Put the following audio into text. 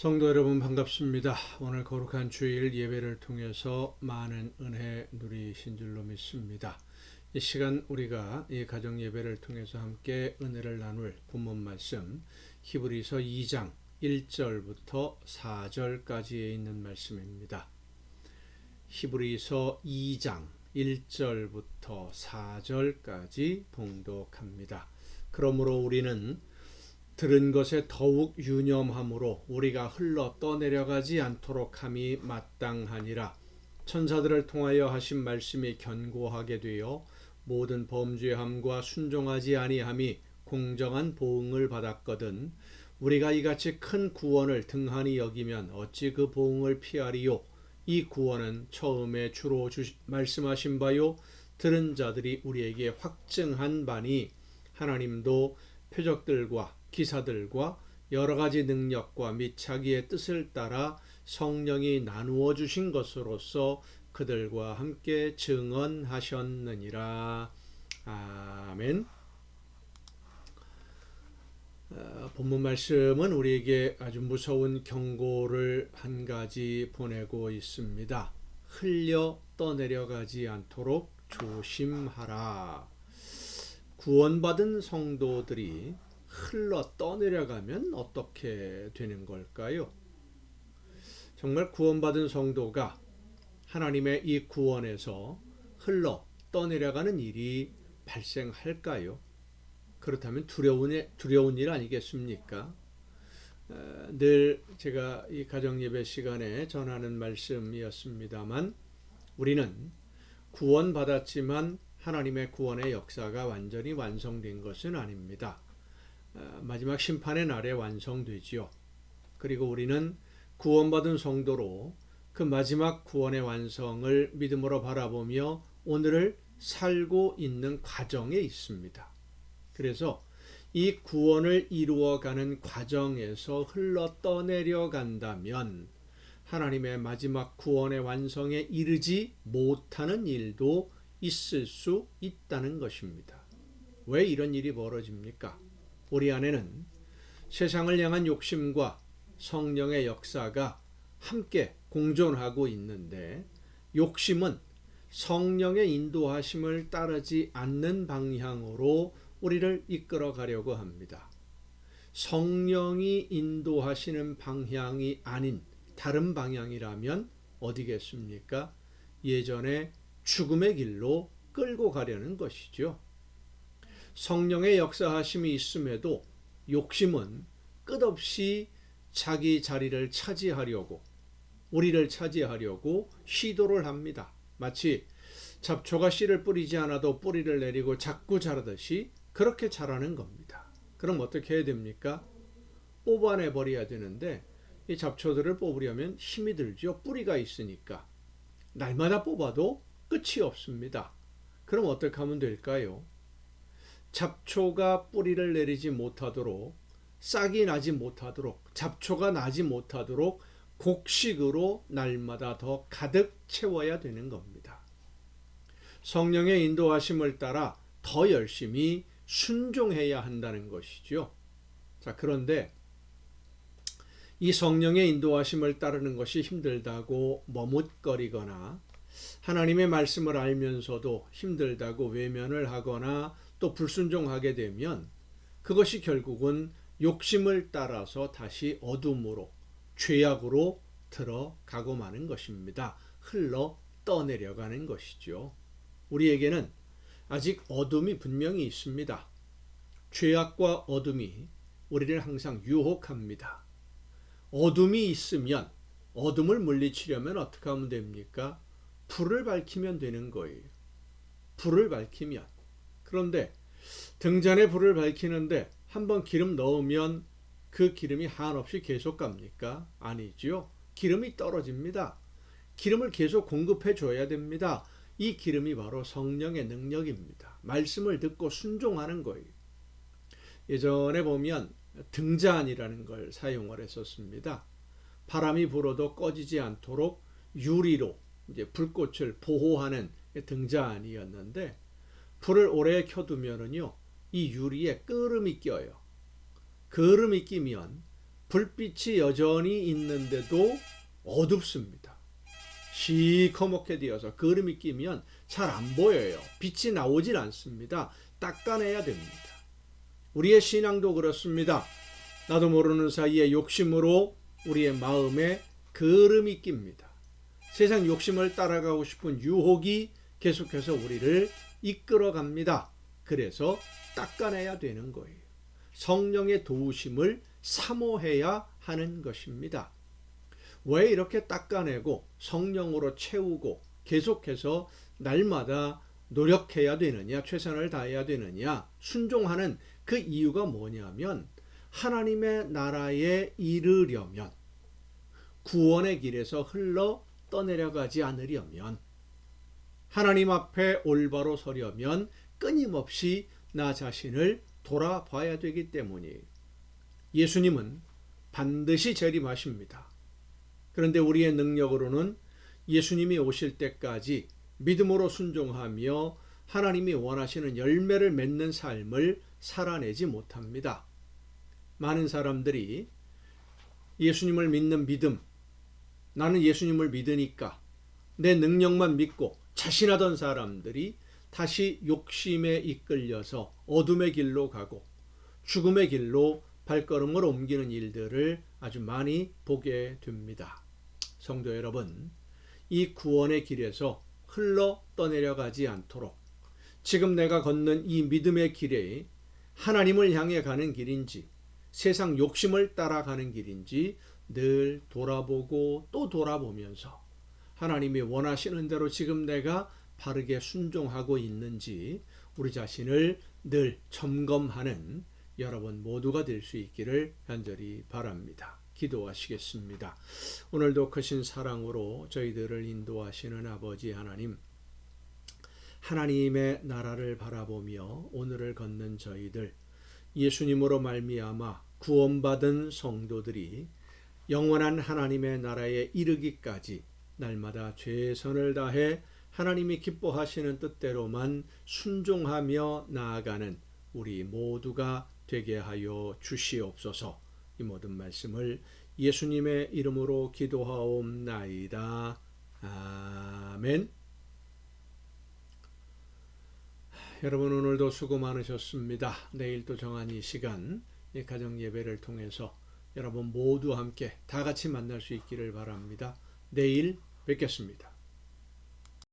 성도 여러분 반갑습니다. 오늘 거룩한 주일 예배를 통해서 많은 은혜 누리신 줄로 믿습니다. 이 시간 우리가 이 가정 예배를 통해서 함께 은혜를 나눌 본문 말씀 히브리서 2장 1절부터 4절까지에 있는 말씀입니다. 히브리서 2장 1절부터 4절까지 봉독합니다. 그러므로 우리는 들은 것에 더욱 유념함으로 우리가 흘러 떠내려가지 않도록 함이 마땅하니라. 천사들을 통하여 하신 말씀이 견고하게 되어 모든 범죄함과 순종하지 아니함이 공정한 보응을 받았거든 우리가 이같이 큰 구원을 등한히 여기면 어찌 그 보응을 피하리요. 이 구원은 처음에 주로 말씀하신 바요 들은 자들이 우리에게 확증한 바니 하나님도 표적들과 기사들과 여러 가지 능력과 및 자기의 뜻을 따라 성령이 나누어 주신 것으로서 그들과 함께 증언하셨느니라. 아멘. 본문 말씀은 우리에게 아주 무서운 경고를 한 가지 보내고 있습니다. 흘려 떠내려가지 않도록 조심하라. 구원받은 성도들이 흘러 떠내려가면 어떻게 되는 걸까요? 정말 구원받은 성도가 하나님의 이 구원에서 흘러 떠내려가는 일이 발생할까요? 그렇다면 두려운 일 아니겠습니까? 늘 제가 이 가정예배 시간에 전하는 말씀이었습니다만 우리는 구원받았지만 하나님의 구원의 역사가 완전히 완성된 것은 아닙니다. 마지막 심판의 날에 완성되지요. 그리고 우리는 구원받은 성도로 그 마지막 구원의 완성을 믿음으로 바라보며 오늘을 살고 있는 과정에 있습니다. 그래서 이 구원을 이루어가는 과정에서 흘러 떠내려 간다면 하나님의 마지막 구원의 완성에 이르지 못하는 일도 있을 수 있다는 것입니다. 왜 이런 일이 벌어집니까? 우리 안에는 세상을 향한 욕심과 성령의 역사가 함께 공존하고 있는데 욕심은 성령의 인도하심을 따르지 않는 방향으로 우리를 이끌어 가려고 합니다. 성령이 인도하시는 방향이 아닌 다른 방향이라면 어디겠습니까? 예전에 죽음의 길로 끌고 가려는 것이죠. 성령의 역사하심이 있음에도 욕심은 끝없이 자기 자리를 차지하려고 우리를 차지하려고 시도를 합니다. 마치 잡초가 씨를 뿌리지 않아도 뿌리를 내리고 자꾸 자라듯이 그렇게 자라는 겁니다. 그럼 어떻게 해야 됩니까? 뽑아내버려야 되는데 이 잡초들을 뽑으려면 힘이 들죠. 뿌리가 있으니까. 날마다 뽑아도 끝이 없습니다. 그럼 어떻게 하면 될까요? 잡초가 뿌리를 내리지 못하도록 싹이 나지 못하도록 잡초가 나지 못하도록 곡식으로 날마다 더 가득 채워야 되는 겁니다. 성령의 인도하심을 따라 더 열심히 순종해야 한다는 것이죠. 자, 그런데 이 성령의 인도하심을 따르는 것이 힘들다고 머뭇거리거나 하나님의 말씀을 알면서도 힘들다고 외면을 하거나 또 불순종하게 되면 그것이 결국은 욕심을 따라서 다시 어둠으로 죄악으로 들어가고 마는 것입니다. 흘러 떠내려가는 것이죠. 우리에게는 아직 어둠이 분명히 있습니다. 죄악과 어둠이 우리를 항상 유혹합니다. 어둠이 있으면 어둠을 물리치려면 어떻게 하면 됩니까? 불을 밝히면 되는 거예요. 불을 밝히면. 그런데 등잔에 불을 밝히는데 한번 기름 넣으면 그 기름이 한없이 계속 갑니까? 아니죠. 기름이 떨어집니다. 기름을 계속 공급해 줘야 됩니다. 이 기름이 바로 성령의 능력입니다. 말씀을 듣고 순종하는 거예요. 예전에 보면 등잔이라는 걸 사용을 했었습니다. 바람이 불어도 꺼지지 않도록 유리로 이제 불꽃을 보호하는 등잔이었는데 불을 오래 켜두면은요 이 유리에 끄름이 껴요. 그름이 끼면 불빛이 여전히 있는데도 어둡습니다. 시커멓게 되어서 거름이 끼면 잘 안 보여요. 빛이 나오질 않습니다. 닦아내야 됩니다. 우리의 신앙도 그렇습니다. 나도 모르는 사이에 욕심으로 우리의 마음에 거름이 낍니다. 세상 욕심을 따라가고 싶은 유혹이 계속해서 우리를 이끌어갑니다. 그래서 닦아내야 되는 거예요. 성령의 도우심을 사모해야 하는 것입니다. 왜 이렇게 닦아내고 성령으로 채우고 계속해서 날마다 노력해야 되느냐, 최선을 다해야 되느냐, 순종하는 그 이유가 뭐냐면 하나님의 나라에 이르려면, 구원의 길에서 흘러 떠내려가지 않으려면, 하나님 앞에 올바로 서려면 끊임없이 나 자신을 돌아봐야 되기 때문이에요. 예수님은 반드시 재림하십니다. 그런데 우리의 능력으로는 예수님이 오실 때까지 믿음으로 순종하며 하나님이 원하시는 열매를 맺는 삶을 살아내지 못합니다. 많은 사람들이 예수님을 믿는 믿음, 나는 예수님을 믿으니까 내 능력만 믿고 자신하던 사람들이 다시 욕심에 이끌려서 어둠의 길로 가고 죽음의 길로 발걸음을 옮기는 일들을 아주 많이 보게 됩니다. 성도 여러분, 이 구원의 길에서 흘러 떠내려가지 않도록 지금 내가 걷는 이 믿음의 길에 하나님을 향해 가는 길인지 세상 욕심을 따라가는 길인지 늘 돌아보고 또 돌아보면서 하나님이 원하시는 대로 지금 내가 바르게 순종하고 있는지 우리 자신을 늘 점검하는 여러분 모두가 될 수 있기를 간절히 바랍니다. 기도하시겠습니다. 오늘도 크신 사랑으로 저희들을 인도하시는 아버지 하나님, 하나님의 나라를 바라보며 오늘을 걷는 저희들, 예수님으로 말미암아 구원받은 성도들이 영원한 하나님의 나라에 이르기까지 날마다 최선을 다해 하나님이 기뻐하시는 뜻대로만 순종하며 나아가는 우리 모두가 되게 하여 주시옵소서. 이 모든 말씀을 예수님의 이름으로 기도하옵나이다. 아멘. 여러분 오늘도 수고 많으셨습니다. 내일 또 정한 이 시간 가정 예배를 통해서 여러분 모두 함께 다 같이 만날 수 있기를 바랍니다. 내일 뵙겠습니다.